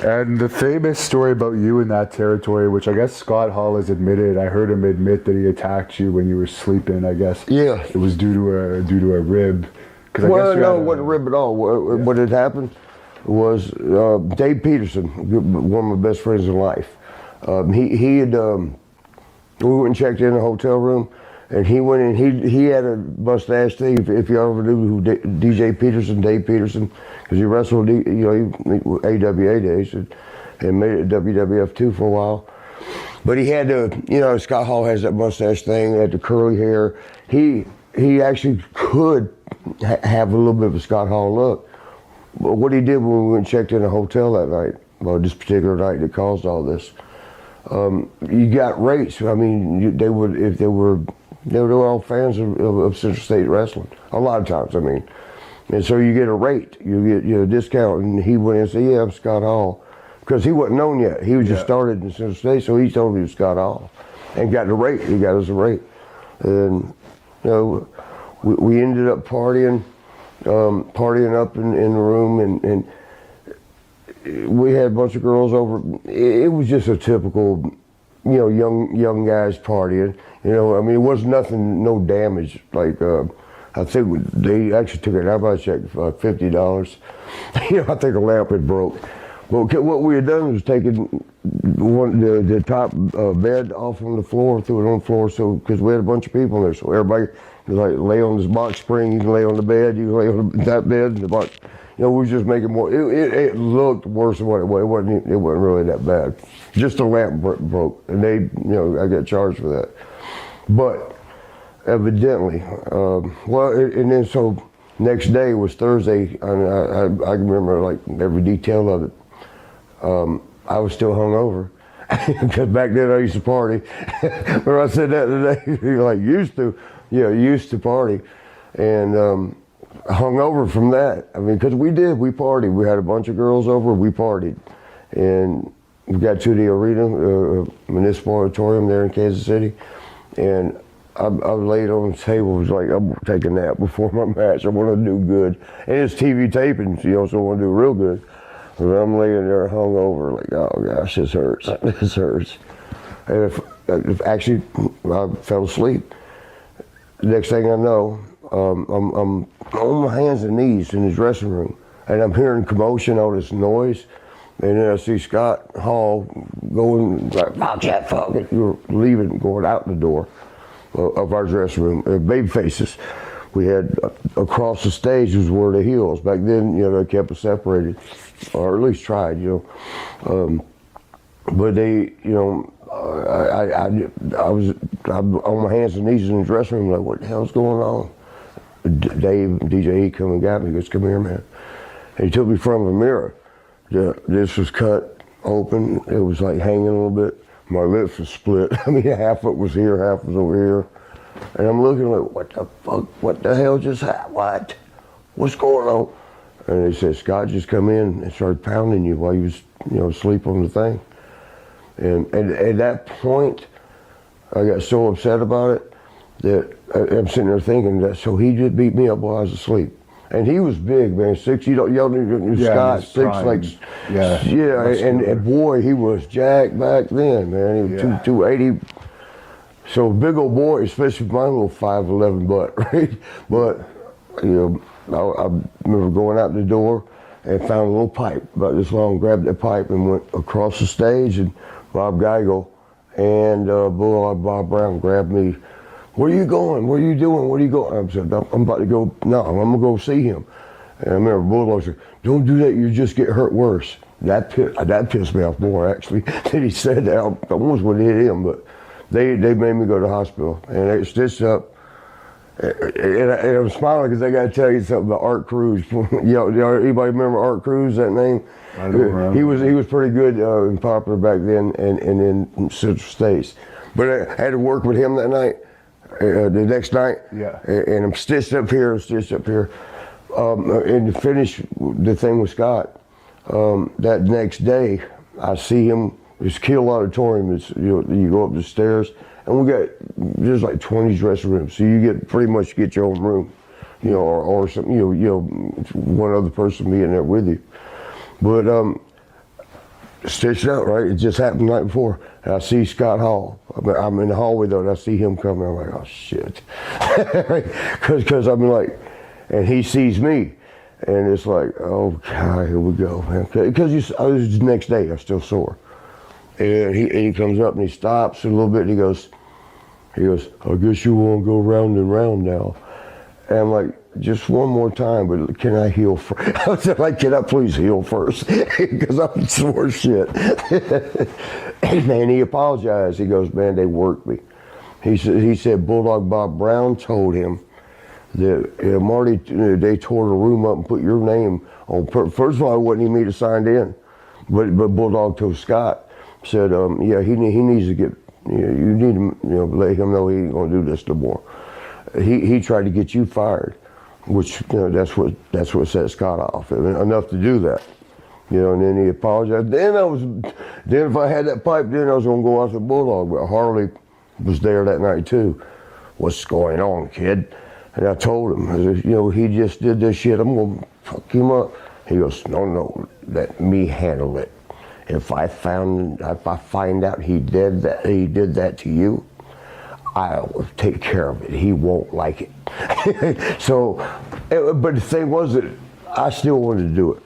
And the famous story about you in that territory, which I guess Scott Hall has admitted, I heard him admit that he attacked you when you were sleeping. I guess it was due to a rib. Well, no, it wasn't a rib at all. What had happened was Dave Peterson, one of my best friends in life. He had we went and checked in the hotel room, and he went in. He had a mustache thing. If you ever knew who DJ Peterson, Dave Peterson, because he wrestled, AWA days and made it WWF too for a while. But he had Scott Hall has that mustache thing, had the curly hair. He actually could have a little bit of a Scott Hall look. But what he did when we went and checked in a hotel that night, well, this particular night that caused all this, you got rates. I mean, they were all fans of Central State Wrestling. A lot of times, I mean. And so you get a rate, you get a discount. And he went and said, "Yeah, I'm Scott Hall," because he wasn't known yet. He was just started in Central State, so he told me he was Scott Hall, and got the rate. He got us a rate, and we ended up partying up in the room, and we had a bunch of girls over. It was just a typical, young guys partying. I mean, it was nothing, no damage. Like, I think they actually took an alibi check for $50. I think a lamp had broke. But what we had done was taken the top bed off on the floor, threw it on the floor, so because we had a bunch of people in there, so everybody could lay on this box spring. You can lay on the bed, you can lay on that bed, and the box. We were just making more. It looked worse than what it was. It wasn't really that bad. Just the lamp broke, and I got charged for that. But evidently, and then so next day was Thursday, and I remember like every detail of it. I was still hungover because back then I used to party. When I said that today, you're like used to party, and hungover from that. I mean, because we partied. We had a bunch of girls over. We partied, and we got to the arena, municipal auditorium there in Kansas City, and I laid on the table. Was like, I'm gonna take a nap before my match. I want to do good, and it's TV taping, so I want to do real good. And I'm laying there hungover, like, oh gosh, this hurts. This hurts. And actually, I fell asleep. The next thing I know, I'm on my hands and knees in the dressing room, and I'm hearing commotion, all this noise, and then I see Scott Hall going like, "Fuck that, fuck it," you're leaving, going out the door of our dressing room. Baby faces. We had across the stage was where the heels. Back then, they kept us separated, or at least tried, But they, I'm on my hands and knees in the dressing room, like, what the hell's going on? Dave, DJ, he come and got me. He goes, "Come here, man." And he took me from a mirror. This was cut open. It was like hanging a little bit. My lips were split. I mean, half of it was here, half was over here. And I'm looking like, what the fuck? What the hell just happened? What? What's going on? And they said, "Scott just come in and started pounding you while you was, asleep on the thing." And at that point, I got so upset about it that I'm sitting there thinking that, so he just beat me up while I was asleep. And he was big, man, 6, Scott, 6, and boy, he was jacked back then, man. He was 280. So big old boy, especially my little 5'11" butt, right? But, I remember going out the door and found a little pipe about this long, grabbed that pipe and went across the stage, and Bob Geigel and Bob Brown grabbed me. "Where are you going? What are you doing? What are you going?" I said, "I'm about to go, no, I'm going to go see him." And I remember Bulldog said, "Don't do that, you just get hurt worse." That pissed me off more, actually, that he said that. I almost would have hit him, but they made me go to the hospital, and they stitched up. And I'm smiling because I got to tell you something about Art Cruz. Anybody remember Art Cruz, that name? I don't remember. He was pretty good and popular back then and in Central States. But I had to work with him that night, the next night. Yeah. And I'm stitched up here. And to finish the thing with Scott, that next day, I see him. It's Kiel Auditorium. It's, you go up the stairs, and there's like 20 dressing rooms, so you pretty much get your own room, or something, one other person being there with you. But stitched up, right? It just happened the night before. And I see Scott Hall. I'm in the hallway though, and I see him coming. I'm like, oh shit. Because I'm like, and he sees me. And it's like, oh God, here we go, man. Because I was the next day, I was still sore. And he comes up and he stops a little bit and he goes, I guess you want to go round and round now. And I'm like, just one more time, but can I heal first? I was like, can I please heal first? Because I'm sore shit. And he apologized. He goes, man, they worked me. He said Bulldog Bob Brown told him that Marty, they tore the room up and put your name on. First of all, it wasn't even me to sign in, but Bulldog told Scott, said, yeah, he needs to get, you need to let him know he ain't gonna do this no more. He tried to get you fired, which that's what set Scott off. Enough to do that, and then he apologized. Then if I had that pipe, then I was gonna go after Bulldog, but Harley was there that night too. What's going on, kid? And I told him, I said, he just did this shit. I'm gonna fuck him up. He goes, no, let me handle it. If I find out he did that to you, I'll take care of it. He won't like it. So, but the thing was that I still wanted to do it.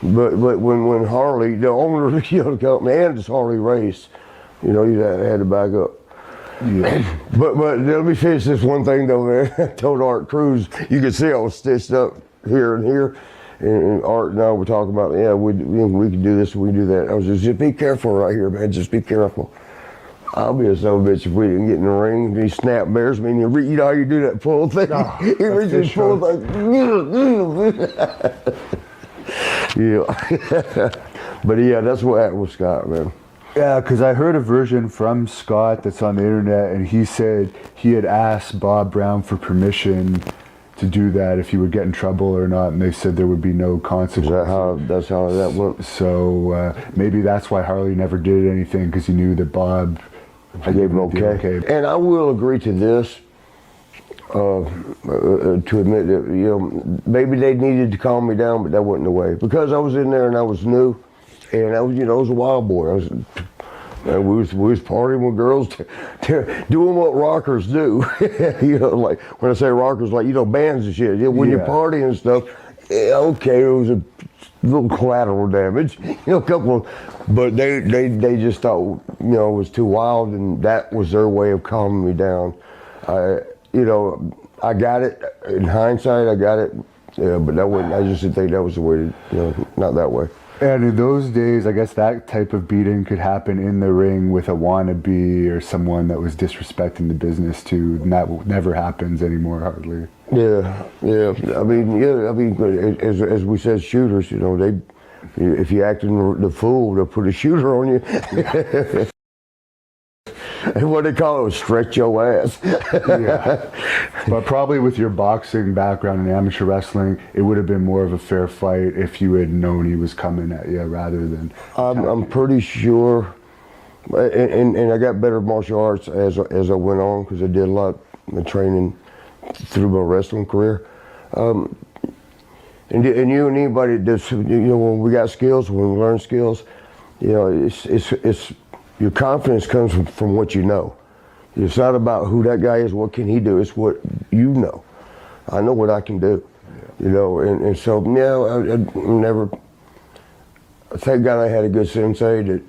But when Harley, the owner of the company and this Harley race, you had to back up. Yeah. But let me finish this one thing though, man. I told Art Cruz, you could see I was stitched up here and here. And Art and I were talking about, we can do this, we can do that. I was just be careful right here, man. Just be careful. I'll be a son of a bitch if we didn't get in the ring. He snap bears me, and you know how you do that pull thing? No, he reaches pull like, yeah. But yeah, that's what happened with Scott, man. Yeah, because I heard a version from Scott that's on the internet, and he said he had asked Bob Brown for permission to do that if he would get in trouble or not, and they said there would be no consequences. That's how that went? So maybe that's why Harley never did anything, because he knew that Bob gave him okay. And I will agree to this, to admit that maybe they needed to calm me down, but that wasn't the way, because I was in there and I was new, and I was I was a wild boy. We was partying with girls, doing what rockers do. Like when I say rockers, like bands and shit. When you're partying and stuff, okay, it was a little collateral damage, a couple. But they just thought it was too wild, and that was their way of calming me down. I got it in hindsight. I got it, but that wasn't. I just didn't think that was the way to, not that way. And in those days, I guess that type of beating could happen in the ring with a wannabe or someone that was disrespecting the business too, and that never happens anymore, hardly. Yeah. I mean, as we said, shooters, if you act in the fool, they'll put a shooter on you. And what they call it was stretch your ass. Yeah. But probably with your boxing background in amateur wrestling, it would have been more of a fair fight if you had known he was coming at you rather than... I'm pretty sure, and I got better martial arts as I went on, because I did a lot of training through my wrestling career. And you and anybody that's, when we got skills, when we learn skills, it's your confidence comes from what you know. It's not about who that guy is, what can he do, it's what you know. I know what I can do, and so, I never, thank God I had a good sensei that,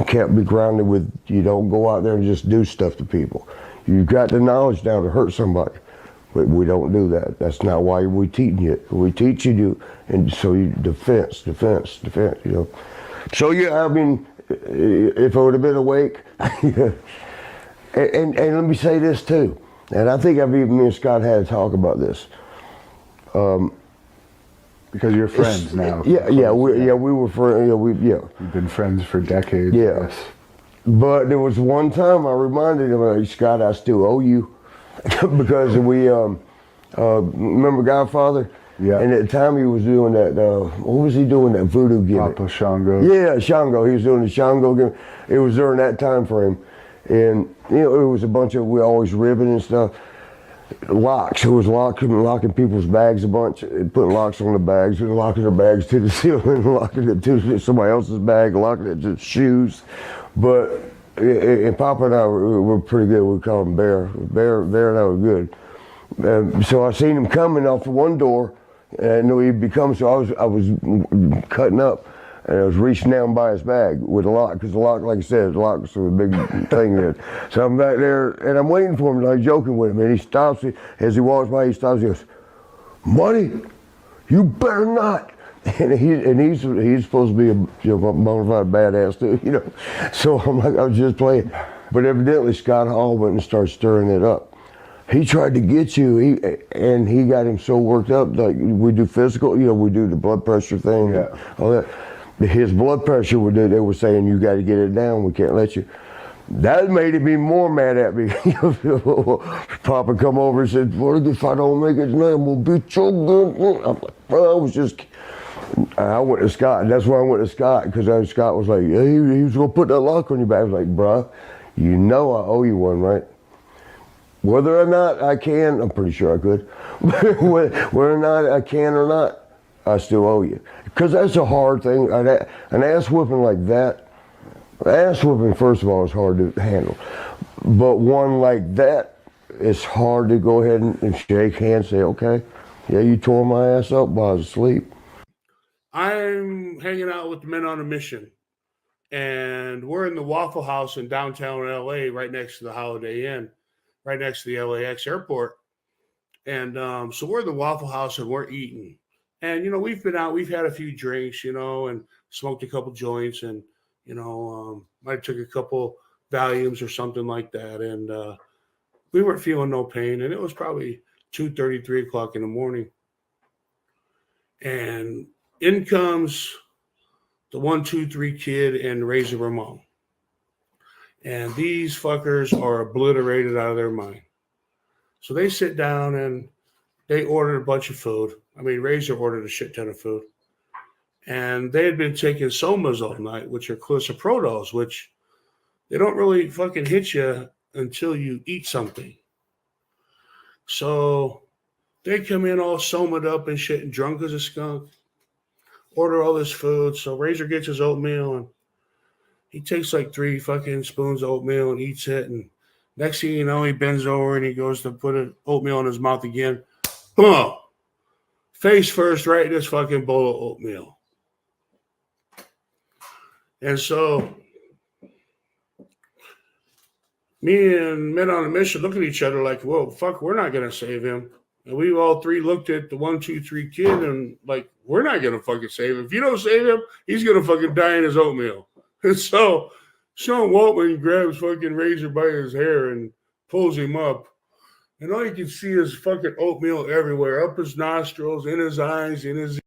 can't be grounded with, you don't go out there and just do stuff to people. You've got the knowledge now to hurt somebody, but we don't do that. That's not why we teach you. We teach you, and so you defense. So yeah, I mean, if I would have been awake, and let me say this too, and I think me and Scott had a talk about this. Because you're friends now. Yeah, we were friends. We've been friends for decades. Yeah. Yes. But there was one time I reminded him, like, Scott, I still owe you, because we remember Godfather. Yeah. And at the time he was doing that, what was he doing, that voodoo gimmick? Papa Shango. Yeah, Shango. He was doing the Shango gimmick. It was during that time frame. And, it was a bunch of, we always ribbing and stuff. locks. It was locking people's bags a bunch, putting locks on the bags, and locking their bags to the ceiling, locking it to somebody else's bag, locking it to shoes. But and Papa and I were pretty good. We called him Bear. Bear and I were good. So I seen him coming off the one door, and I knew he'd be coming. So I was cutting up, and I was reaching down by his bag with a lock, because the lock, like I said, the lock was a big thing there. So I'm back there, and I'm waiting for him, like joking with him, and he stops. As he walks by, he stops. He goes, "Money, you better not." And he's supposed to be a bona fide badass too, you know. So I'm like, I was just playing, but evidently Scott Hall went and started stirring it up. He tried to get you, and he got him so worked up. Like we do physical, you know, we do the blood pressure thing, all that. His blood pressure, they were saying, you got to get it down. We can't let you. That made him even more mad at me. Papa come over and said, "What if I don't make it tonight? I'm going to beat your good." I'm like, bro, I was just, I went to Scott. That's why I went to Scott, because Scott was like, "Hey, he was going to put that lock on your back." I was like, bro, you know I owe you one, right? Whether or not I can, I'm pretty sure I could. Whether or not I can or not, I still owe you. Because that's a hard thing. An ass whooping like that, ass whooping, first of all, is hard to handle. But one like that, it's hard to go ahead and shake hands, say, "Okay, yeah, you tore my ass up while I was asleep." I'm hanging out with the Men on a Mission, and we're in the Waffle House in downtown LA, right next to the Holiday Inn, right next to the LAX airport. And so we're in the Waffle House and we're eating. And, you know, we've been out, we've had a few drinks, you know, and smoked a couple joints, and, you know, might have took a couple Valiums or something like that. And we weren't feeling no pain. And it was probably 2:30, 3 o'clock in the morning. And in comes the 1, 2, 3 kid and Razor Ramon. And these fuckers are obliterated out of their mind. So they sit down and they ordered a bunch of food. I mean, Razor ordered a shit ton of food. And they had been taking somas all night, which are clisoprodals, which they don't really fucking hit you until you eat something. So they come in all somaed up and shit and drunk as a skunk, order all this food. So Razor gets his oatmeal, and he takes like 3 fucking spoons of oatmeal and eats it. And next thing you know, he bends over and he goes to put an oatmeal in his mouth again. Boom! Face first, right in this fucking bowl of oatmeal. And so me and Men on a Mission look at each other like, whoa, fuck, we're not going to save him. And we all three looked at the 1, 2, 3 kid and like, we're not going to fucking save him. If you don't save him, he's going to fucking die in his oatmeal. And so Sean Waltman grabs fucking Razor by his hair and pulls him up. And all you can see is fucking oatmeal everywhere, up his nostrils, in his eyes, in his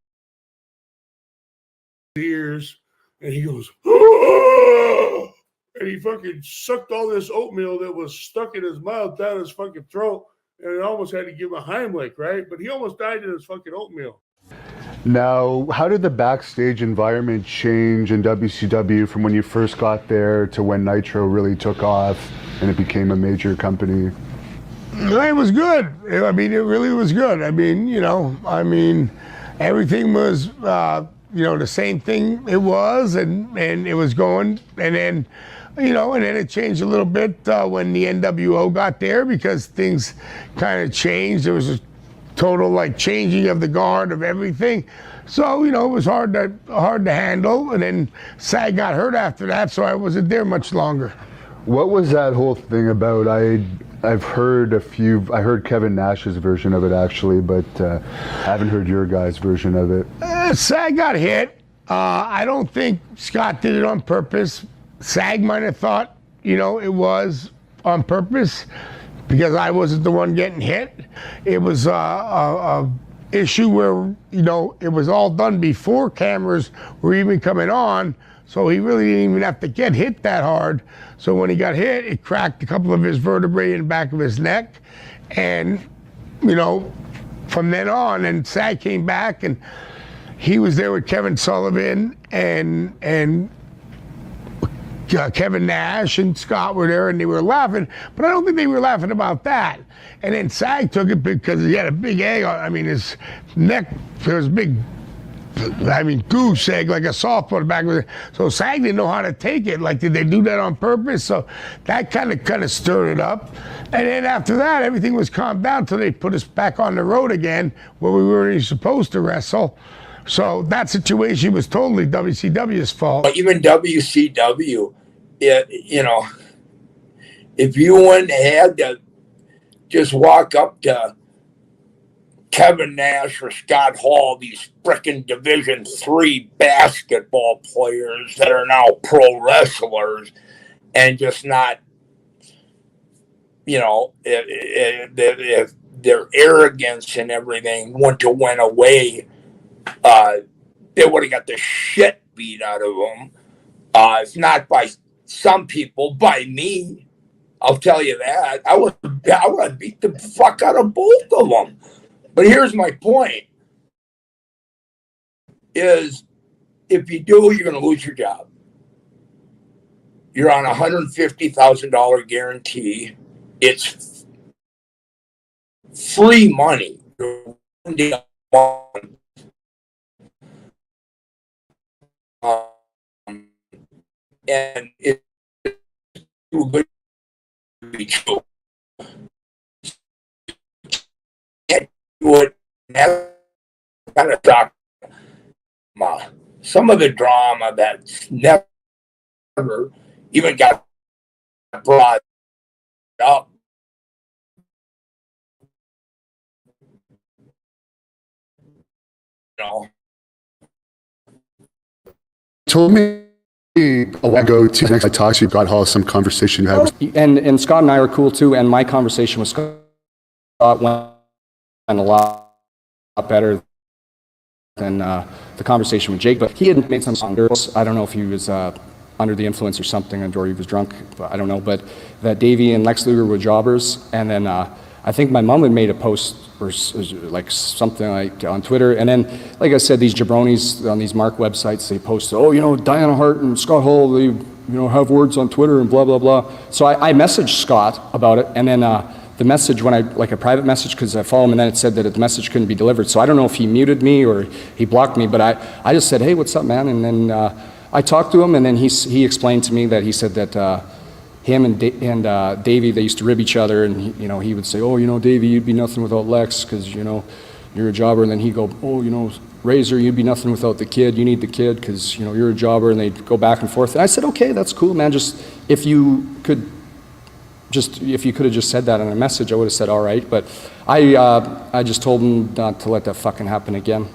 ears. And he goes, "Ah!" And he fucking sucked all this oatmeal that was stuck in his mouth down his fucking throat. And it almost had to give him a Heimlich, right? But he almost died in his fucking oatmeal. Now, how did the backstage environment change in WCW from when you first got there to when Nitro really took off and it became a major company? It was good. I mean, it really was good. I mean, everything was, the same thing it was, and it was going, and then, and then it changed a little bit when the NWO got there, because things kind of changed. There was a total changing of the guard of everything. So, it was hard to handle, and then SAG got hurt after that, so I wasn't there much longer. What was that whole thing about? I heard Kevin Nash's version of it actually, but I haven't heard your guys' version of it. SAG got hit. I don't think Scott did it on purpose. SAG might have thought, it was on purpose because I wasn't the one getting hit. It was a issue where, it was all done before cameras were even coming on. So he really didn't even have to get hit that hard. So when he got hit, it cracked a couple of his vertebrae in the back of his neck. And, from then on, and SAG came back, and he was there with Kevin Sullivan, and Kevin Nash and Scott were there and they were laughing, but I don't think they were laughing about that. And then Sag took it because he had a big egg on, I mean, his neck, there was big, goose egg, like a softball back with it. So Sag didn't know how to take it. Like, did they do that on purpose? So that kind of stirred it up. And then after that, everything was calmed down until they put us back on the road again where we weren't supposed to wrestle. So that situation was totally WCW's fault. Even WCW, if you wouldn't had to just walk up to Kevin Nash or Scott Hall, these frickin' Division III basketball players that are now pro wrestlers, and just not, if their arrogance and everything went away, they would have got the shit beat out of them. If not by some people, by me. I'll tell you that. I would beat the fuck out of both of them. But here's my point, is if you do, you're going to lose your job. You're on a $150,000 guarantee. It's free money. And it's too good to be true. Would never kind of talk some of the drama that's never even got brought up. Told me a while ago to next I talked to you about how some conversation you had with and Scott and I are cool too, and my conversation with Scott went a lot better than the conversation with Jake, but he had made some songs. I don't know if he was under the influence or something, or he was drunk, I don't know, but that Davey and Lex Luger were jobbers, and then I think my mom had made a post or like something like on Twitter, and then, like I said, these jabronis on these Mark websites, they post, Diana Hart and Scott Hall, they have words on Twitter and blah, blah, blah. So I messaged Scott about it, and then the message, when like a private message, because I follow him, and then it said that the message couldn't be delivered. So I don't know if he muted me or he blocked me, but I just said, hey, what's up, man? And then I talked to him, and then he explained to me that he said that him and Davey, they used to rib each other, and he would say, Davey, you'd be nothing without Lex, because you're a jobber, and then he'd go, Razor, you'd be nothing without the kid, you need the kid, because you're a jobber, and they'd go back and forth. And I said, okay, that's cool, man, just if you could have just said that in a message, I would have said all right. But I just told him not to let that fucking happen again.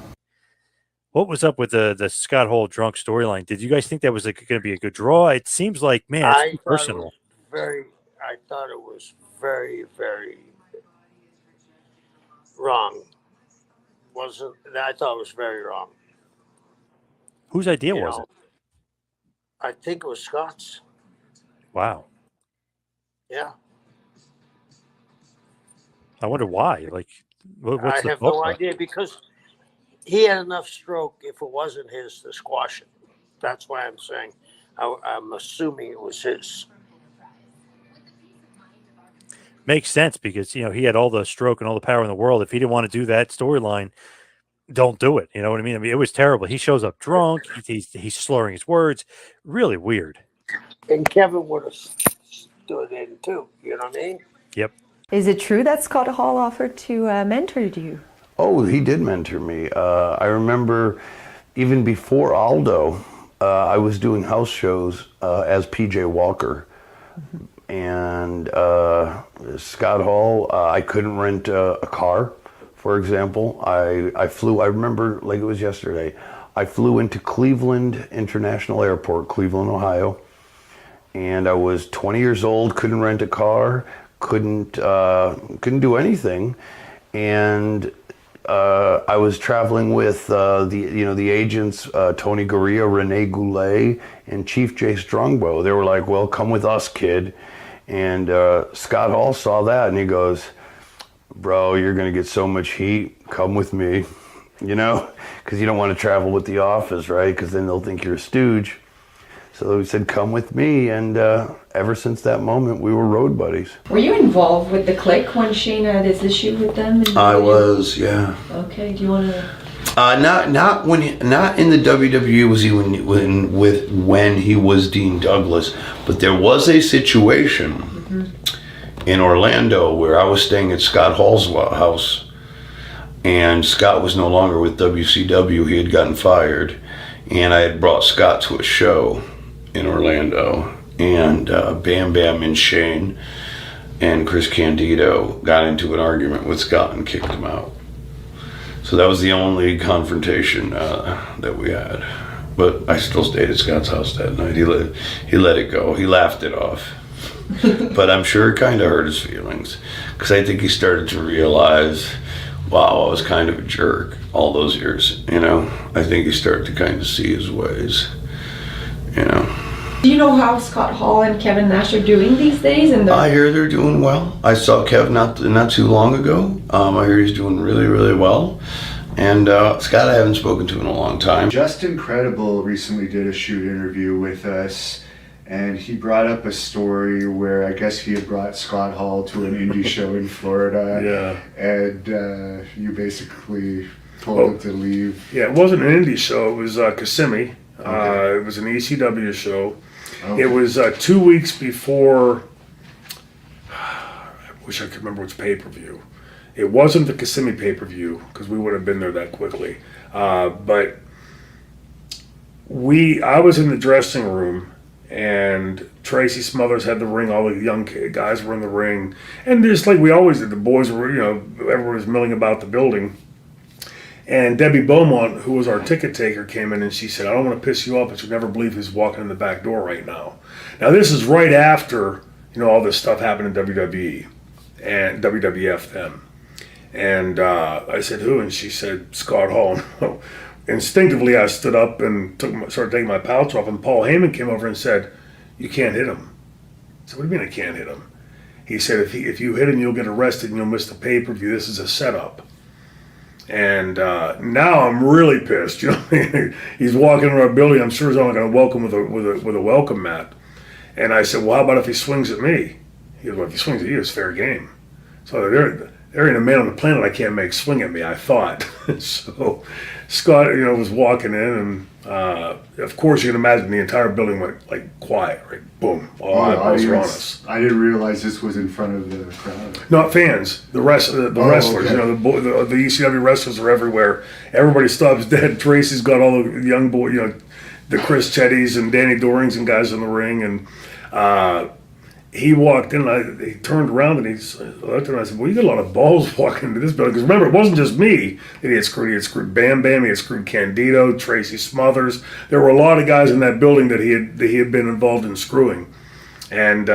What was up with the Scott Hall drunk storyline? Did you guys think that was going to be a good draw? It seems like, man, it's personal. I thought it was very, very wrong. I thought it was very wrong. Whose idea was it? I think it was Scott's. Wow. Yeah. I wonder why. Like, what's I have no idea, because he had enough stroke, if it wasn't his, to squash it. That's why I'm saying I'm assuming it was his. Makes sense, because he had all the stroke and all the power in the world. If he didn't want to do that storyline, don't do it. You know what I mean? It was terrible. He shows up drunk. He's slurring his words. Really weird. And Kevin would have stood in too. You know what I mean? Yep. Is it true that Scott Hall offered to mentor you? Oh, he did mentor me. I remember even before Aldo, I was doing house shows as PJ Walker. Mm-hmm. And Scott Hall, I couldn't rent a car, for example. I flew, I remember like it was yesterday, I flew into Cleveland International Airport, Cleveland, Ohio. And I was 20 years old, couldn't rent a car, couldn't do anything. And I was traveling with the agents, Tony Gurria, Rene Goulet, and Chief Jay Strongbow. They were like, well, come with us, kid. And Scott Hall saw that, and he goes, bro, you're going to get so much heat. Come with me, because you don't want to travel with the office, right? Because then they'll think you're a stooge. So he said, come with me, and ever since that moment, we were road buddies. Were you involved with the Clique when Shane had his issue with them? I was, yeah. Okay, do you want to... Not in the WWE was he when he was Dean Douglas, but there was a situation in Orlando where I was staying at Scott Hall's house, and Scott was no longer with WCW. He had gotten fired, and I had brought Scott to a show in Orlando, and Bam Bam and Shane and Chris Candido got into an argument with Scott and kicked him out. So that was the only confrontation that we had. But I still stayed at Scott's house that night. He let it go. He laughed it off. But I'm sure it kind of hurt his feelings, because I think he started to realize, wow, I was kind of a jerk all those years, you know. I think he started to kind of see his ways, you know. Do you know how Scott Hall and Kevin Nash are doing these days? I hear they're doing well. I saw Kev not too long ago. I hear he's doing really, really well. And Scott I haven't spoken to in a long time. Justin Credible recently did a shoot interview with us, and he brought up a story where I guess he had brought Scott Hall to an indie show in Florida. Yeah. And you basically told him to leave. Yeah, it wasn't an indie show. It was Kissimmee. Okay. It was an ECW show. Okay. It was 2 weeks before, I wish I could remember which pay-per-view. It wasn't the Kissimmee pay-per-view, because we would have been there that quickly. But I was in the dressing room, and Tracy Smothers had the ring. All the young guys were in the ring. And just like we always did, the boys were, everyone was milling about the building. And Debbie Beaumont, who was our ticket taker, came in and she said, I don't want to piss you off, but you'll never believe who's walking in the back door right now. Now, this is right after, all this stuff happened in WWE and WWF then. And I said, who? And she said, Scott Hall. Instinctively, I stood up and started taking my pouch off, and Paul Heyman came over and said, you can't hit him. I said, what do you mean I can't hit him? He said, if you hit him, you'll get arrested and you'll miss the pay-per-view. This is a setup. And now I'm really pissed. He's walking around our building. I'm sure he's only going to welcome with a welcome mat. And I said, well, how about if he swings at me? He goes, well, if he swings at you, it's fair game. So there ain't a man on the planet I can't make swing at me, I thought. So Scott, was walking in, and of course you can imagine the entire building went like quiet, right? Boom, all eyeballs were on us. I didn't realize this was in front of the crowd. Not fans, the wrestlers. Okay. The ECW wrestlers are everywhere. Everybody stops dead. Tracy's got all the young boy, the Chris Chettys and Danny Dorings and guys in the ring, and he walked in, and he turned around and he looked at him, and I said, well, you got a lot of balls walking into this building. Because remember, it wasn't just me that he had screwed. He had screwed Bam Bam, he had screwed Candido, Tracy Smothers. There were a lot of guys in that building that he had been involved in screwing. And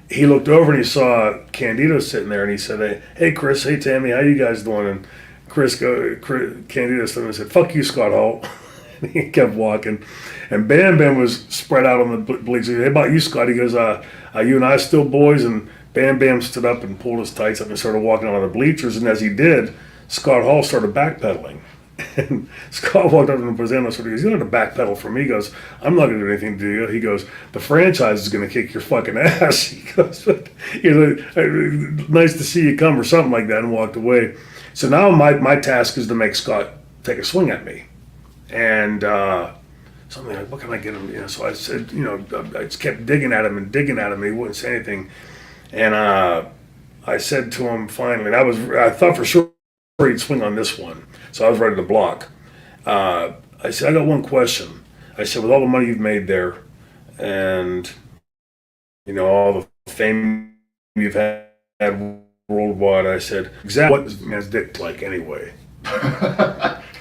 he looked over and he saw Candido sitting there, and he said, hey Chris, hey Tammy, how you guys doing? And Candido stood and said, fuck you, Scott Hall. He kept walking, and Bam Bam was spread out on the bleachers. Hey, about you, Scott? He goes, are you and I still boys? And Bam Bam stood up and pulled his tights up and started walking out on the bleachers. And as he did, Scott Hall started backpedaling. And Scott walked up to the presenter and said, you don't have to backpedal for me. He goes, I'm not going to do anything to you. He goes, the franchise is going to kick your fucking ass. He goes, nice to see you come, or something like that, and walked away. So now my task is to make Scott take a swing at me. And something like, what can I get him? So I said, I just kept digging at him, and he wouldn't say anything. And I said to him finally, and I thought for sure he'd swing on this one, so I was ready to block. I said, I got one question. I said, with all the money you've made there, and all the fame you've had worldwide, I said, exactly what this man's dick like anyway.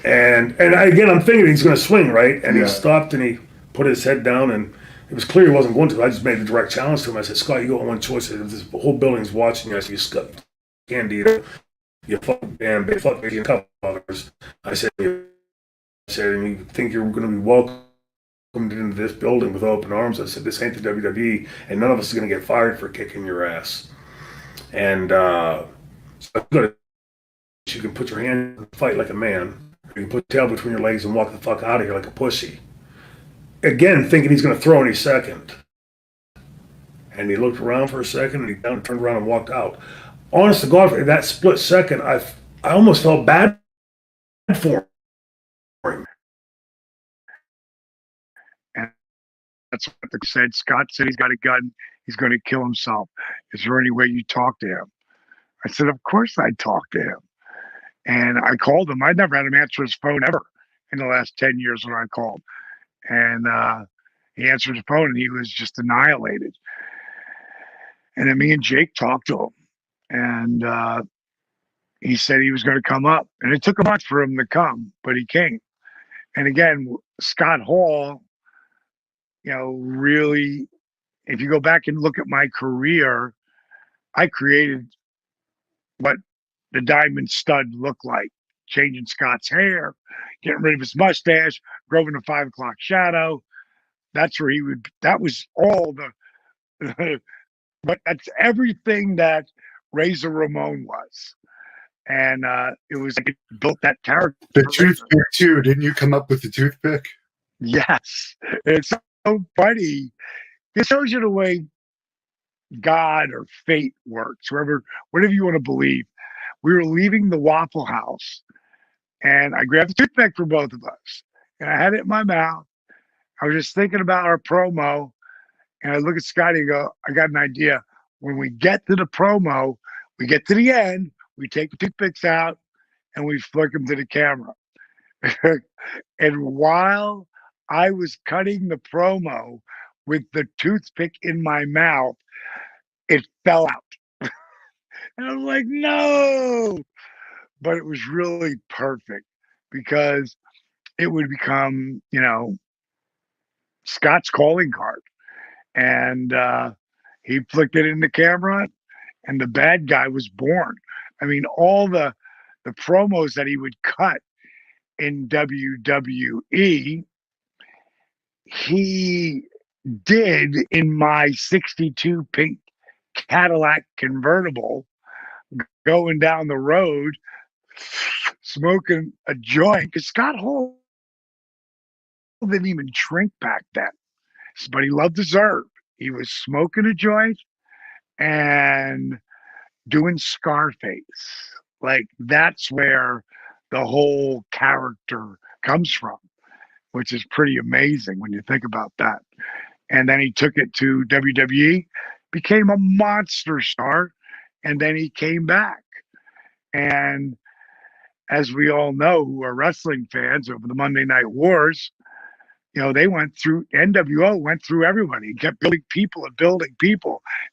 And again, I'm thinking he's going to swing, right? And he stopped and he put his head down, and it was clear he wasn't going to. I just made the direct challenge to him. I said, Scott, you got one choice. This whole building's watching you. I said, you Scott Candido, you fuck Bam Bam, fuck me, and a couple others. I said, and you think you're going to be welcomed into this building with open arms? I said, this ain't the WWE, and none of us is going to get fired for kicking your ass. And so you can put your hand and fight like a man. You can put your tail between your legs and walk the fuck out of here like a pussy. again, thinking he's going to throw any second. And he looked around for a second, and he turned around and walked out. Honest to God, in that split second, I almost felt bad for him. And that's what they said. Scott said he's got a gun. He's going to kill himself. Is there any way you talk to him? I said, of course I'd talk to him. And I called him. I never had him answer his phone ever in the last 10 years when I called. And he answered the phone, and he was just annihilated. And then me and Jake talked to him. And he said he was going to come up. And it took a month for him to come, but he came. And again, Scott Hall, really, if you go back and look at my career, I created what the Diamond Stud looked like, changing Scott's hair, getting rid of his mustache, growing the 5 o'clock shadow. That's where that was all the, but that's everything that Razor Ramon was. And it was like it built that character. The toothpick too. Didn't you come up with the toothpick? Yes. It's so funny. It shows you the way God or fate works, whatever you want to believe. We were leaving the Waffle House, and I grabbed the toothpick for both of us, and I had it in my mouth. I was just thinking about our promo, and I look at Scotty and go, I got an idea. When we get to the promo, we get to the end, we take the toothpicks out, and we flick them to the camera. And while I was cutting the promo with the toothpick in my mouth, it fell out. And I was like, no. But it was really perfect because it would become, Scott's calling card. And he flicked it in the camera, and the bad guy was born. I mean, all the promos that he would cut in WWE, he did in my 62 pink Cadillac convertible, going down the road, smoking a joint. Because Scott Hall didn't even drink back then, but he loved his herb. He was smoking a joint and doing Scarface. Like, that's where the whole character comes from, which is pretty amazing when you think about that. And then he took it to WWE, became a monster star, and then he came back. And as we all know, who are wrestling fans of the Monday Night Wars, they went through, NWO went through everybody. He kept building people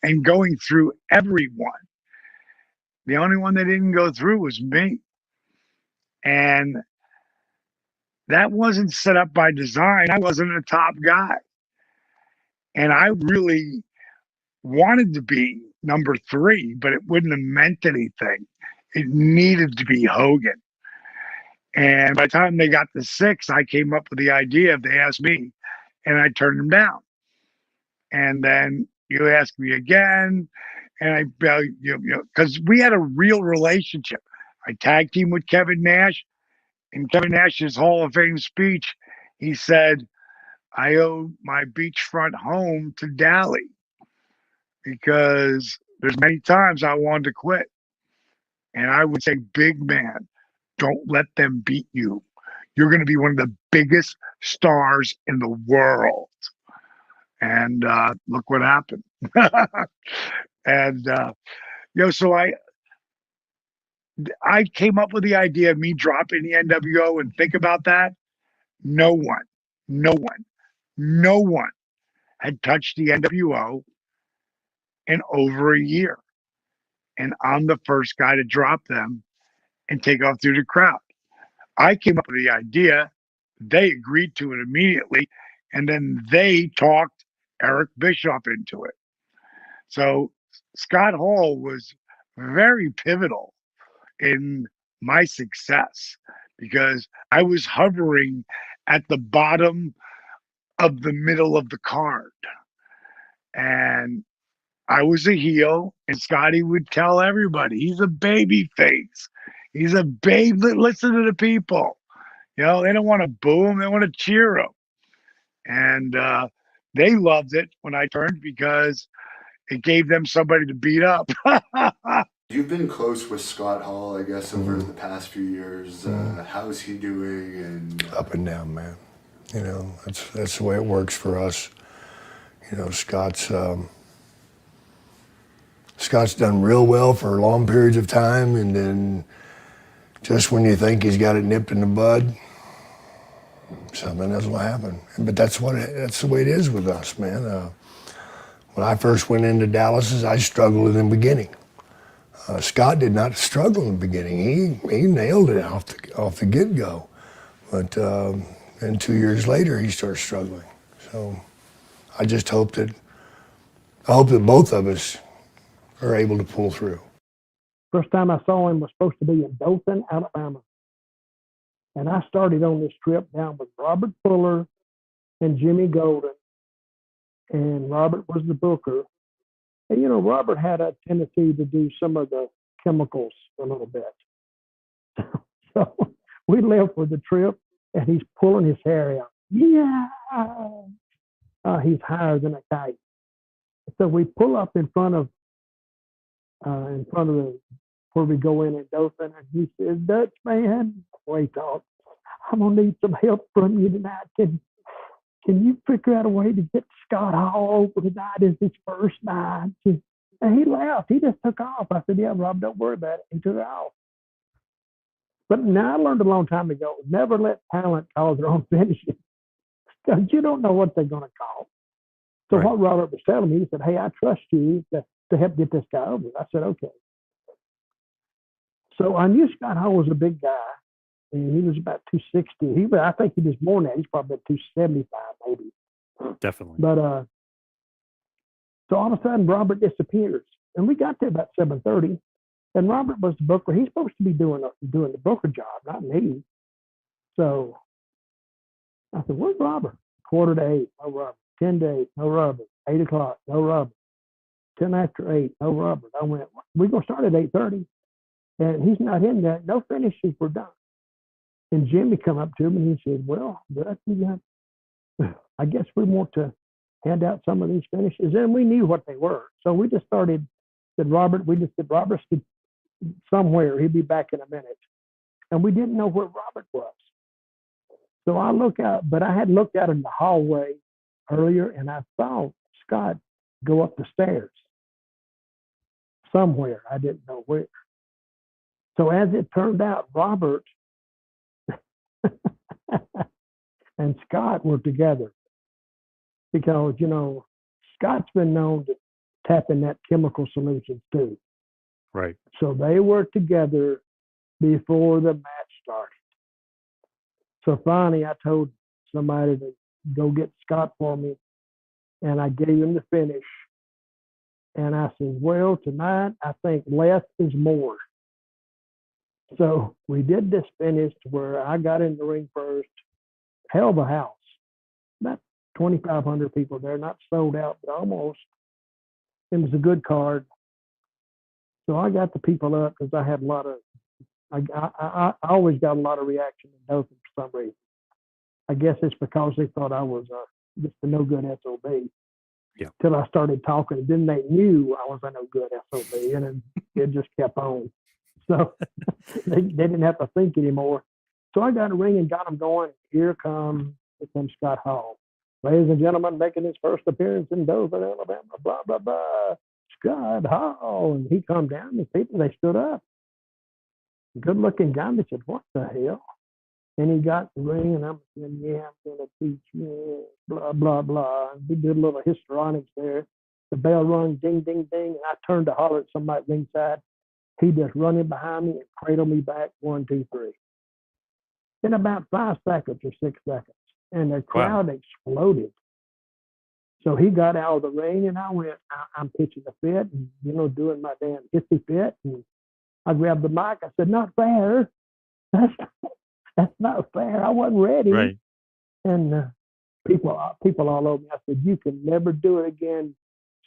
and going through everyone. The only one they didn't go through was me. And that wasn't set up by design. I wasn't a top guy. And I really wanted to be number 3, but it wouldn't have meant anything. It needed to be Hogan. And by the time they got to 6, I came up with the idea. They asked me, and I turned them down. And then you asked me again, and I, because we had a real relationship. I tag team with Kevin Nash. In Kevin Nash's Hall of Fame speech, he said, I owe my beachfront home to Dally because there's many times I wanted to quit. And I would say, big man, don't let them beat you. You're going to be one of the biggest stars in the world. And look what happened. And, so I came up with the idea of me dropping the NWO, and think about that. No one had touched the NWO in over a year. And I'm the first guy to drop them and take off through the crowd. I came up with the idea. They agreed to it immediately. And then they talked Eric Bischoff into it. So Scott Hall was very pivotal in my success because I was hovering at the bottom of the middle of the card. And I was a heel, and Scotty would tell everybody he's a baby face. He's a babe. Listen to the people. They don't want to boo him. They want to cheer him. And they loved it when I turned because it gave them somebody to beat up. You've been close with Scott Hall, I guess, over the past few years. How's he doing? And Up and down, man. You know, that's the way it works for us. You know, Scott's done real well for long periods of time, and then just when you think he's got it nipped in the bud, something else will happen. But that's the way it is with us, man. When I first went into Dallas, I struggled in the beginning. Scott did not struggle in the beginning. He nailed it off the get-go. But then 2 years later, he started struggling. So I just hope that both of us are able to pull through. First time I saw him was supposed to be in Dothan, Alabama. And I started on this trip down with Robert Fuller and Jimmy Golden. And Robert was the booker. And, you know, Robert had a tendency to do some of the chemicals a little bit. So we left for the trip, and he's pulling his hair out. Yeah. He's higher than a kite. So we pull up in front of where we go in Dothan, and he says, "Dutch man, wait talk. I'm gonna need some help from you tonight. Can you figure out a way to get Scott Hall over tonight as his first night?" And he laughed. He just took off. I said, "Yeah, Rob, don't worry about it." He took off. But now I learned a long time ago, never let talent cause their own finishes, because you don't know what they're going to call. So Right. what Robert was telling me, he said, "Hey, I trust you to help get this guy over." I said, "Okay." So I knew Scott Hall was a big guy, and he was about 260. I think he was more than that. He's probably 275, maybe. Definitely. But so all of a sudden, Robert disappears, and we got there about 7:30. And Robert was the booker. He's supposed to be doing the booker job, not me. So I said, "Where's Robert?" 7:45, no Robert. 10 to 8, no Robert. 8 o'clock, no Robert. 10 after 8, no Robert. I went, "We're gonna start at 8:30." And he's not in there. No finishes were done. And Jimmy come up to him and he said, "Well, I guess we want to hand out some of these finishes." And we knew what they were. So we just said, Robert's somewhere. He'll be back in a minute. And we didn't know where Robert was. So I look out, but I had looked out in the hallway earlier, and I saw Scott go up the stairs somewhere. I didn't know where. So as it turned out, Robert and Scott were together, because, you know, Scott's been known to tap in that chemical solutions too. Right. So they were together before the match started. So finally, I told somebody to go get Scott for me, and I gave him the finish. And I said, "Well, tonight I think less is more." So we did this finish to where I got in the ring first. Hell of a house. About 2,500 people there, not sold out, but almost. It was a good card. So I got the people up because I had a lot of, I always got a lot of reaction in Dothan for some reason. I guess it's because they thought I was just a no good SOB. Yeah. Till I started talking. Then they knew I was a no good SOB, and then it just kept on. So they didn't have to think anymore. So I got a ring and got them going. Here comes Scott Hall. "Ladies and gentlemen, making his first appearance in Dothan, Alabama, blah, blah, blah, Scott Hall." And he come down, and people, they stood up. Good looking guy. They said, "What the hell?" And he got the ring, and I'm saying, "Yeah, I'm going to teach you, blah, blah, blah." And we did a little histrionics there. The bell rung, ding, ding, ding. And I turned to holler at somebody ringside. He just running behind me and cradled me back, 1, 2, 3. In about 5 seconds or 6 seconds. And the crowd exploded. So he got out of the ring, and I went, I'm pitching a fit and, you know, doing my damn hissy fit. And I grabbed the mic. I said, "Not fair. That's not fair. I wasn't ready." Right. And people all over me. I said, "You can never do it again,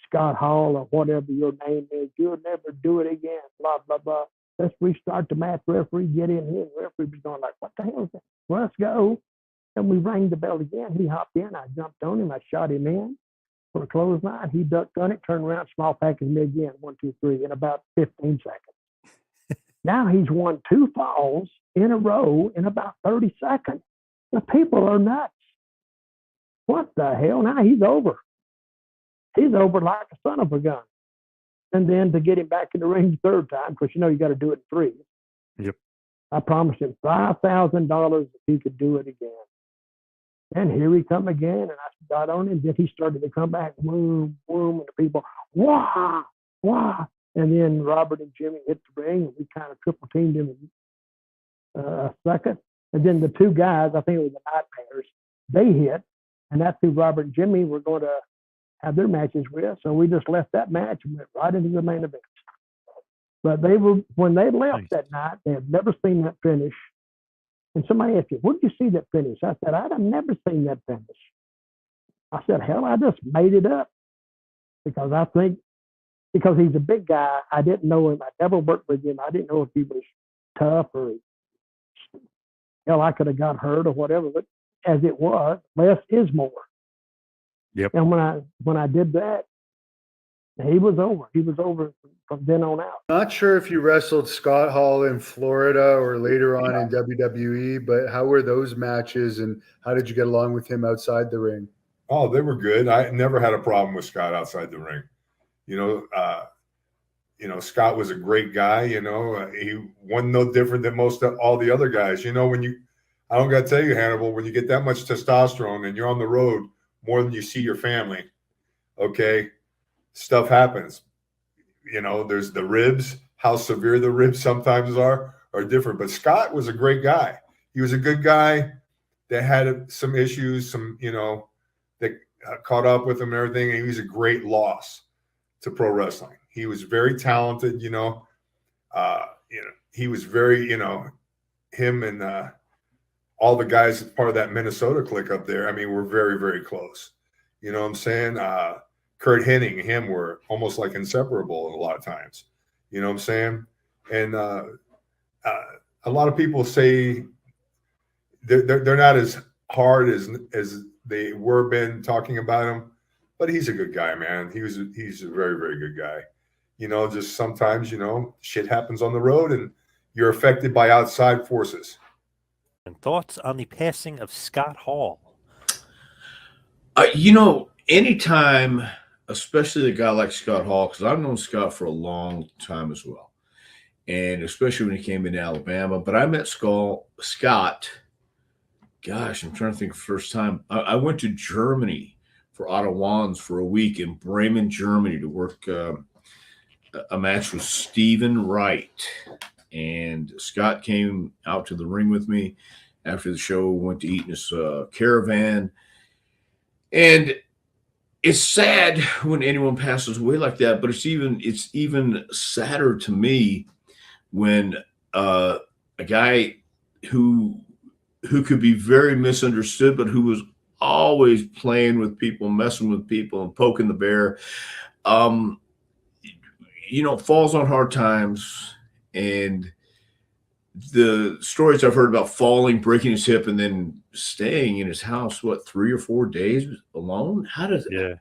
Scott Hall, or whatever your name is. You'll never do it again, blah, blah, blah. Let's restart the match. Referee, get in here." And the referee was going like, "What the hell is that? Well, let's go." And we rang the bell again. He hopped in. I jumped on him. I shot him in for a clothesline. He ducked on it, turned around, small package me again, 1, 2, 3, in about 15 seconds. Now he's won 2 falls in a row in about 30 seconds. The people are nuts. What the hell? Now he's over. He's over like a son of a gun. And then to get him back in the ring the third time, because you know you got to do it in 3. Yep. I promised him $5,000 if he could do it again. And here he come again, and I got on him. Then he started to come back, boom, boom, and the people, wah, wah. And then Robert and Jimmy hit the ring, and we kind of triple teamed him in a second. And then the 2 guys, I think it was the Nightmares, they hit, and that's who Robert and Jimmy were going to have their matches with. So we just left that match and went right into the main event. But when they left that night, they had never seen that finish. And somebody asked me, where did you see that finish? I said, I'd have never seen that finish. I said, hell, I just made it up. Because I think, because he's a big guy, I didn't know him. I never worked with him. I didn't know if he was tough or, hell, I could have got hurt or whatever. But as it was, less is more. Yep. And when I did that, he was over. He was over from then on out. Not sure if you wrestled Scott Hall in Florida or later on in WWE, but how were those matches and how did you get along with him outside the ring? Oh, they were good. I never had a problem with Scott outside the ring. You know, Scott was a great guy. You know, he wasn't no different than most of all the other guys. You know, I don't got to tell you, Hannibal, when you get that much testosterone and you're on the road more than you see your family, okay, stuff happens. You know, there's the ribs, how severe the ribs sometimes are different. But Scott was a great guy. He was a good guy that had some issues, you know, that caught up with him and everything. And he was a great loss to pro wrestling. He was very talented, you know. He was very, you know, him and all the guys part of that Minnesota clique up there, I mean, we're very, very close. You know what I'm saying? Kurt Hennig and him were almost like inseparable a lot of times. You know what I'm saying? And a lot of people say they're not as hard as they were been talking about him, but he's a good guy, man. He's a very, very good guy. You know, just sometimes, you know, shit happens on the road and you're affected by outside forces. And thoughts on the passing of Scott Hall? You know, anytime, especially a guy like Scott Hall, because I've known Scott for a long time as well, and especially when he came into Alabama. But I met Scott, gosh, I'm trying to think of the first time. I went to Germany for Otto Wands for a week in Bremen, Germany to work a match with Stephen Wright. And Scott came out to the ring with me after the show, went to eat in his caravan. And it's sad when anyone passes away like that, but it's even sadder to me when a guy who could be very misunderstood, but who was always playing with people, messing with people, and poking the bear, you know, falls on hard times. And the stories I've heard about falling, breaking his hip, and then staying in his house, 3 or 4 days alone? How does that?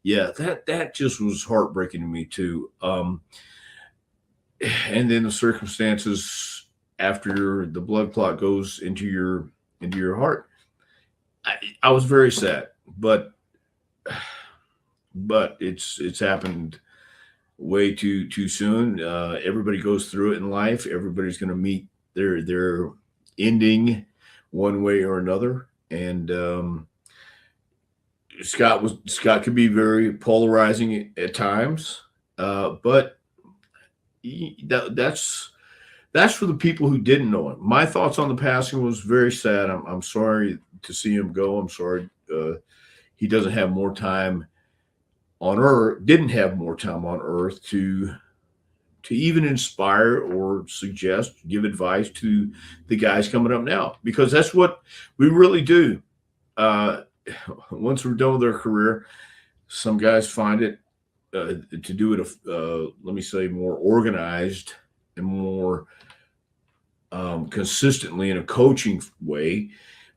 Yeah, that just was heartbreaking to me too. And then the circumstances after the blood clot goes into your heart. I was very sad, but it's happened way too soon. Everybody goes through it in life. Everybody's going to meet their ending one way or another. And Scott could be very polarizing at times, but that's for the people who didn't know him. My thoughts on the passing was very sad. I'm sorry to see him go. I'm sorry he doesn't have more time on Earth. Didn't have more time on Earth to even inspire or suggest, give advice to the guys coming up now, because that's what we really do. Once we're done with our career, some guys find it to do it, let me say, more organized and more consistently in a coaching way.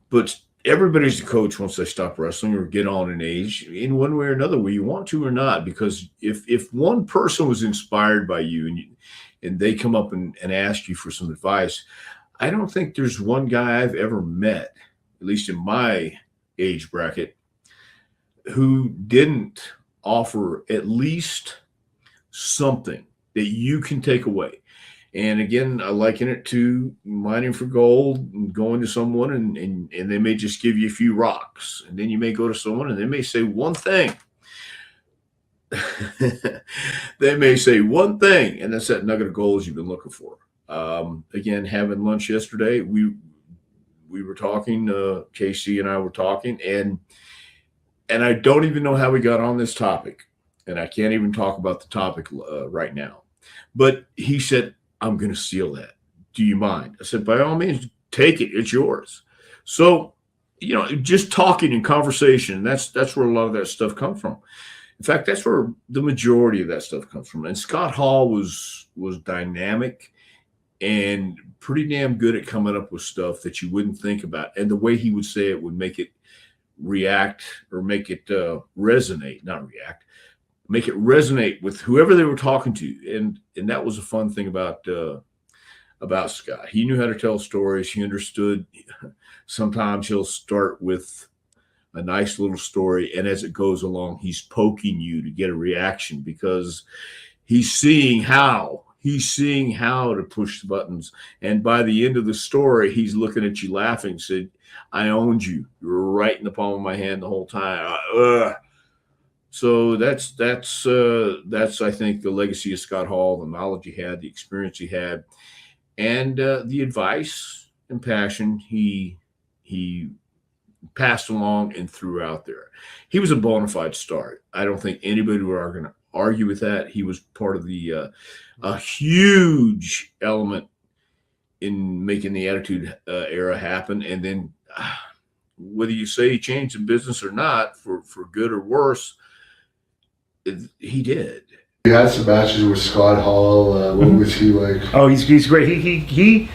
But everybody's the coach once they stop wrestling or get on in age in one way or another, whether you want to or not. Because if one person was inspired by you and they come up and ask you for some advice, I don't think there's one guy I've ever met, at least in my age bracket, who didn't offer at least something that you can take away. And again, I liken it to mining for gold and going to someone and they may just give you a few rocks. And then you may go to someone and they may say one thing. They may say one thing, and that's that nugget of gold you've been looking for. Again, having lunch yesterday, we were talking, Casey and I were talking, and I don't even know how we got on this topic. And I can't even talk about the topic right now. But he said, I'm going to steal that. Do you mind? I said, by all means, take it. It's yours. So, just talking and conversation, that's where a lot of that stuff comes from. In fact, that's where the majority of that stuff comes from. And Scott Hall was dynamic and pretty damn good at coming up with stuff that you wouldn't think about. And the way he would say it would make it react or make it resonate, not react. Make it resonate with whoever they were talking to, and that was a fun thing about Scott. He knew how to tell stories. He understood. Sometimes he'll start with a nice little story, and as it goes along, he's poking you to get a reaction because he's seeing how to push the buttons. And by the end of the story, he's looking at you laughing. Said, "I owned you. You were right in the palm of my hand the whole time." So that's I think the legacy of Scott Hall, the knowledge he had, the experience he had, and the advice and passion he passed along and threw out there. He was a bona fide star. I don't think anybody would going to argue with that. He was part of the a huge element in making the Attitude Era happen. And then whether you say he changed the business or not, for good or worse, he did. You had some matches with Scott Hall. What was he like? Oh, he's great. He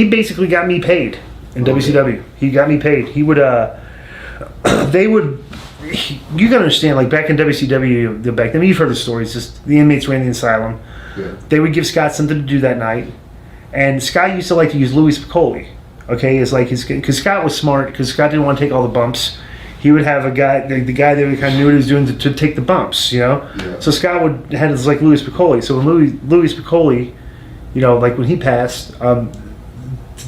basically got me paid in WCW. He got me paid. He would you gotta understand, like back in WCW, back then, you've heard the stories. Just the inmates ran the asylum. Yeah. They would give Scott something to do that night, and Scott used to like to use Louis Piccoli. Okay, is like because Scott was smart, because Scott didn't want to take all the bumps. He would have a guy, the guy that kind of knew what he was doing to take the bumps, Yeah. So Scott would had this like Louis Piccoli. So when Louis Piccoli, like when he passed,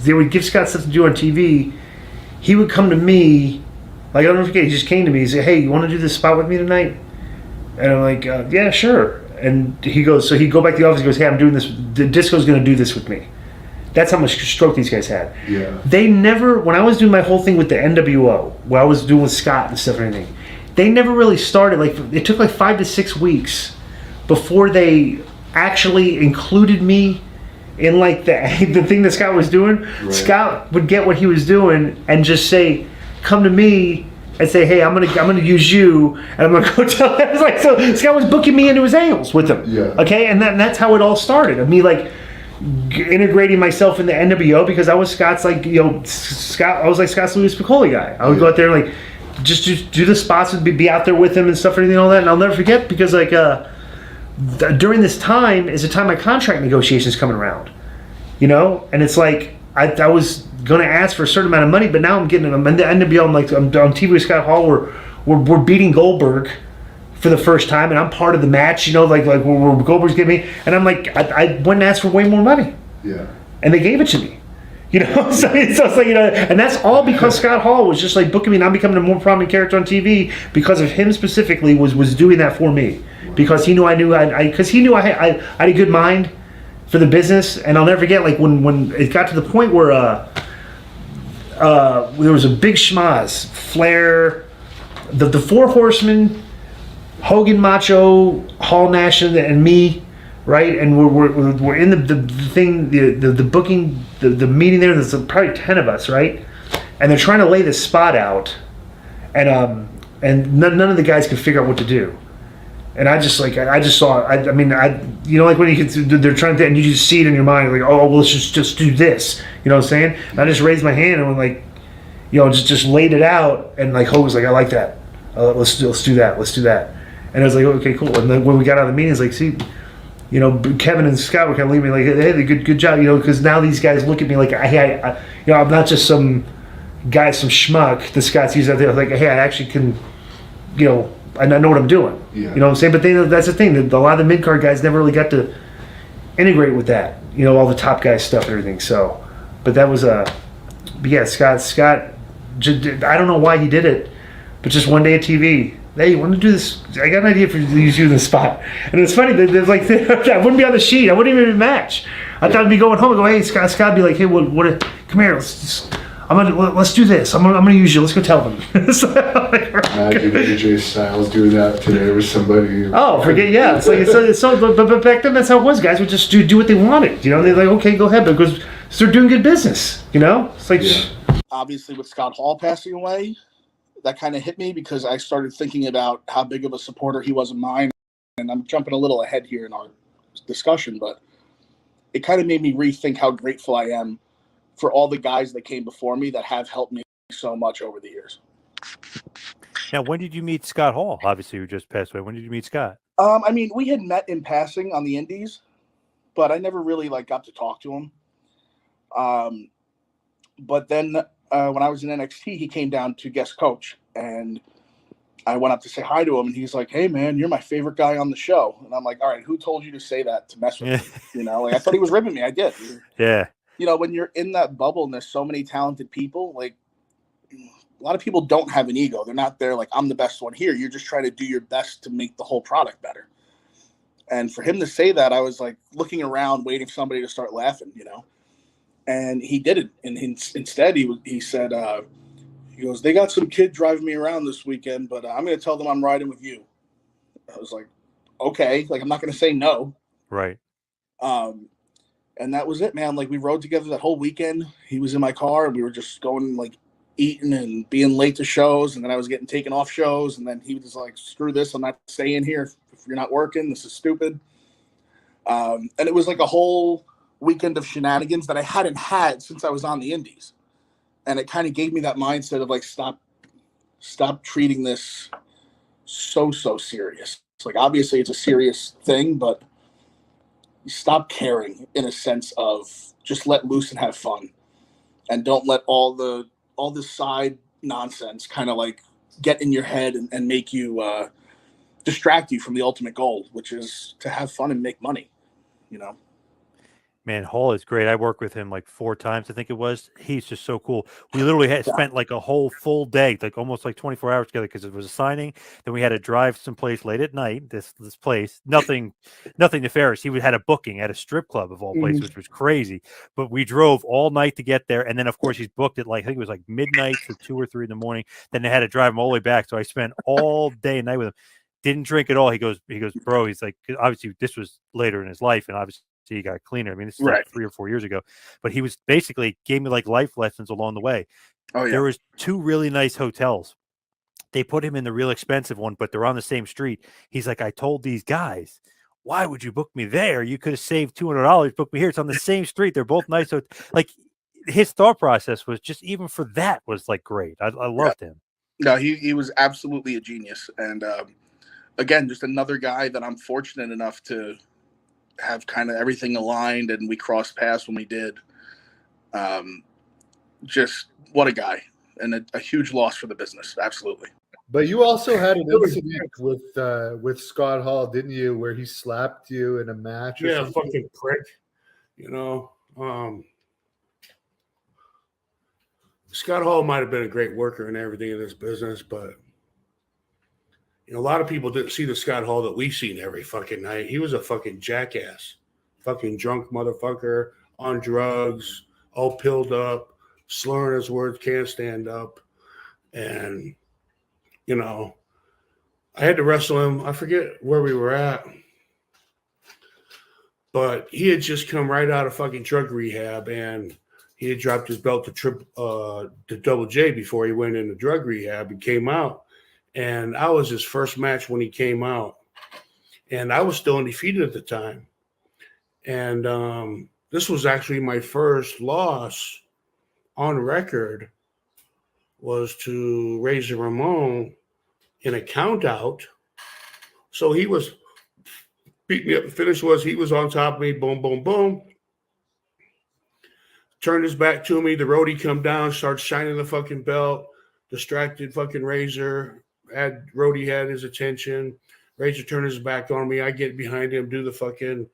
they would give Scott stuff to do on TV. He would come to me, like I'll never forget. He just came to me. He said, "Hey, you want to do this spot with me tonight?" And I'm like, "Yeah, sure." And he goes, so he'd go back to the office. He goes, "Hey, I'm doing this. The Disco's going to do this with me." That's how much stroke these guys had. Yeah. They never, when I was doing my whole thing with the NWO, what I was doing with Scott and stuff and everything, they never really started, it took 5 to 6 weeks before they actually included me in the thing that Scott was doing. Right. Scott would get what he was doing and just say, "Come to me," and say, "Hey, I'm gonna use you, and I'm gonna go tell." It was so Scott was booking me into his angles with him. Yeah. Okay, and that's how it all started. Of me integrating myself in the NWO, because I was Scott's Scott. I was like Scott's Louis Piccoli guy. I would go out there and just do the spots and be out there with him and stuff and everything, all that. And I'll never forget, because during this time is the time my contract negotiations coming around, and it's I was gonna ask for a certain amount of money, but now I'm in the NWO. I'm on TV with Scott Hall. We're beating Goldberg for the first time, and I'm part of the match, where Goldberg's getting me, and I'm like, I went and asked for way more money. Yeah. And they gave it to me. So it's and that's all because Scott Hall was just booking me, and I'm becoming a more prominent character on TV because of him specifically, was doing that for me. Because he knew I had a good mind for the business. And I'll never forget, when it got to the point where there was a big schmaz, Flair, the Four Horsemen, Hogan, Macho, Hall, Nash, and me, right? And we're in the thing, the booking, the meeting there. There's probably 10 of us, right? And they're trying to lay this spot out, and none of the guys could figure out what to do. And I just saw. I mean, when they're trying to, and you just see it in your mind, oh, well, let's just do this. You know what I'm saying? And I just raised my hand and went just laid it out, and like Ho was like, I like that. Let's do that. And I was like, okay, cool. And then when we got out of the meeting, it's like, see, Kevin and Scott were kind of leaving me like, hey, good job, because now these guys look at me like, hey, I'm not just some guy, some schmuck that Scott's using out there. Like, hey, I actually can, I know what I'm doing. Yeah. You know what I'm saying? But that's the thing. That a lot of the mid card guys never really got to integrate with that. All the top guy stuff and everything. So, but that was but yeah, Scott. I don't know why he did it, but just one day at TV. Hey, you want to do this? I got an idea for you to do this spot. And it's funny. There's like I wouldn't be on the sheet. I wouldn't even match. I thought I'd be going home and go, hey, Scott. Scott be like, hey, what? Come here. Let's do this. I'm gonna use you. Let's go tell them. So, Imagine AJ Styles doing that today with somebody. Oh, forget yeah. It's like but back then that's how it was. Guys would just do what they wanted. They're like, okay, go ahead, because they're doing good business. It's like obviously with Scott Hall passing away, that kind of hit me because I started thinking about how big of a supporter he was of mine, and I'm jumping a little ahead here in our discussion, but it kind of made me rethink how grateful I am for all the guys that came before me that have helped me so much over the years. Now, when did you meet Scott Hall? Obviously, you just passed away. When did you meet Scott? I mean, we had met in passing on the Indies, but I never really got to talk to him. But then when I was in NXT, he came down to guest coach, and I went up to say hi to him, and he's like, "Hey, man, you're my favorite guy on the show." And I'm like, "All right, who told you to say that to mess with me?" I thought he was ribbing me. I did. Yeah. When you're in that bubble and there's so many talented people, like a lot of people don't have an ego. They're not there like, I'm the best one here. You're just trying to do your best to make the whole product better. And for him to say that, I was like looking around, waiting for somebody to start laughing, and he didn't. And instead he said, he goes, "They got some kid driving me around this weekend, but I'm going to tell them I'm riding with you." I was like, okay, like, I'm not going to say no. Right. And that was it, man. Like, we rode together that whole weekend. He was in my car, and we were just going, like, eating and being late to shows. And then I was getting taken off shows. And then he was like, screw this. I'm not staying here if you're not working. This is stupid. And it was like a whole weekend of shenanigans that I hadn't had since I was on the Indies. And it kind of gave me that mindset of, like, stop treating this so serious. It's like, obviously it's a serious thing, but stop caring in a sense of just let loose and have fun, and don't let all this side nonsense kind of like get in your head and make you distract you from the ultimate goal, which is to have fun and make money. Man, Hall is great. I worked with him like 4 times, I think it was. He's just so cool. We literally had spent like a whole full day, like almost like 24 hours together, because it was a signing. Then we had to drive someplace late at night. This place, nothing nefarious. He had a booking at a strip club of all places, which was crazy. But we drove all night to get there, and then of course he's booked at like, I think it was like midnight to 2 or 3 in the morning. Then they had to drive him all the way back. So I spent all day and night with him. Didn't drink at all. He goes, bro. He's like, obviously this was later in his life, and obviously he got cleaner. I mean, this is like 3 or 4 years ago, but he was basically gave me like life lessons along the way. Oh, yeah. There was 2 really nice hotels. They put him in the real expensive one, but they're on the same street. He's like, I told these guys, why would you book me there? You could have saved $200. Book me here. It's on the same street. They're both nice. So like his thought process was just, even for that, was like great. I loved him. No, he was absolutely a genius. And again, just another guy that I'm fortunate enough to have kind of everything aligned, and we crossed paths when we did. Just what a guy, and a huge loss for the business. Absolutely. But you also had an incident with Scott Hall, didn't you, where he slapped you in a match? Yeah, fucking prick. Scott Hall might have been a great worker and everything in this business, but a lot of people didn't see the Scott Hall that we've seen every fucking night. He was a fucking jackass, fucking drunk motherfucker, on drugs, all pilled up, slurring his words, can't stand up. And, I had to wrestle him. I forget where we were at, but he had just come right out of fucking drug rehab, and he had dropped his belt to Double J before he went into drug rehab and came out. And I was his first match when he came out. And I was still undefeated at the time. And this was actually my first loss on record was to Razor Ramon in a count out. So he was beating me up. The finish was he was on top of me. Boom, boom, boom. Turned his back to me. The roadie come down, starts shining the fucking belt. Distracted fucking Razor. Roadie had his attention. Razor turned his back on me. I get behind him, do the fucking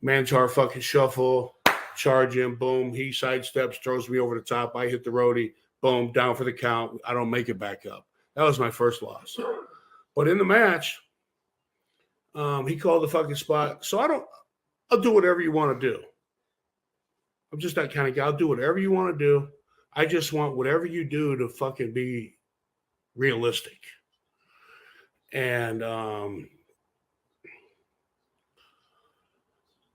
Mantar fucking shuffle, charge him, boom. He sidesteps, throws me over the top. I hit the roadie, boom, down for the count. I don't make it back up. That was my first loss. But in the match, he called the fucking spot. So I'll do whatever you want to do. I'm just that kind of guy. I'll do whatever you want to do. I just want whatever you do to fucking be realistic. And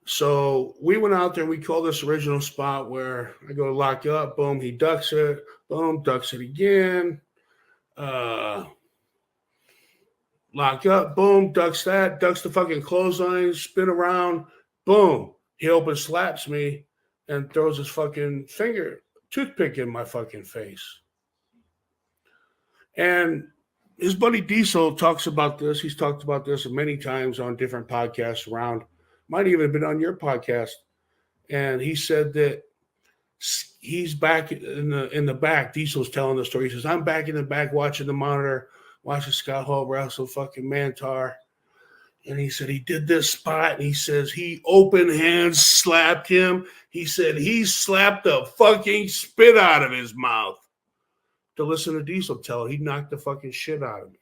so we went out there and we called this original spot where I go to lock up, boom, he ducks it, boom, ducks it again. Lock up, boom, ducks that, ducks the fucking clothesline, spin around, boom. He open slaps me and throws his fucking toothpick in my fucking face. And his buddy Diesel talks about this. He's talked about this many times on different podcasts around. Might even have been on your podcast. And he said that he's back in the back. Diesel's telling the story. He says, I'm back in the back watching the monitor, watching Scott Hall wrestle fucking Mantar. And he said he did this spot. And he says he open hands slapped him. He said he slapped the fucking spit out of his mouth. To listen to Diesel tell it, he knocked the fucking shit out of me.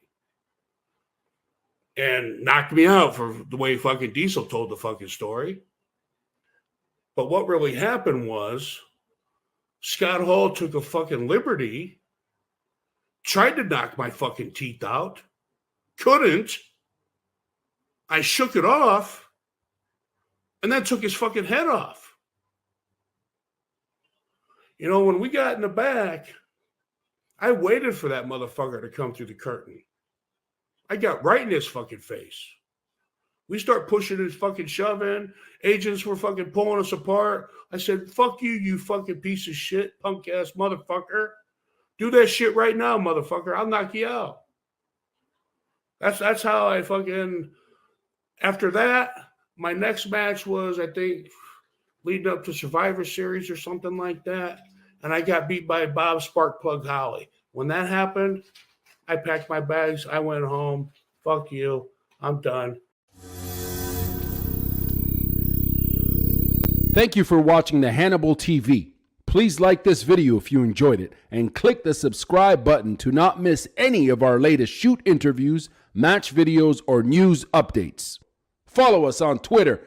And knocked me out for the way fucking Diesel told the fucking story. But what really happened was Scott Hall took a fucking liberty, tried to knock my fucking teeth out, couldn't. I shook it off, and then took his fucking head off. You know, when we got in the back, I waited for that motherfucker to come through the curtain. I got right in his fucking face. We start pushing his fucking shove in. Agents were fucking pulling us apart. I said, fuck you, you fucking piece of shit, punk ass motherfucker. Do that shit right now, motherfucker. I'll knock you out. That's how I fucking... After that, my next match was, I think, leading up to Survivor Series or something like that. And I got beat by Bob Sparkplug Holly. When that happened, I packed my bags. I went home. Fuck you. I'm done. Thank you for watching the Hannibal TV. Please like this video if you enjoyed it and click the subscribe button to not miss any of our latest shoot interviews, match videos, or news updates. Follow us on Twitter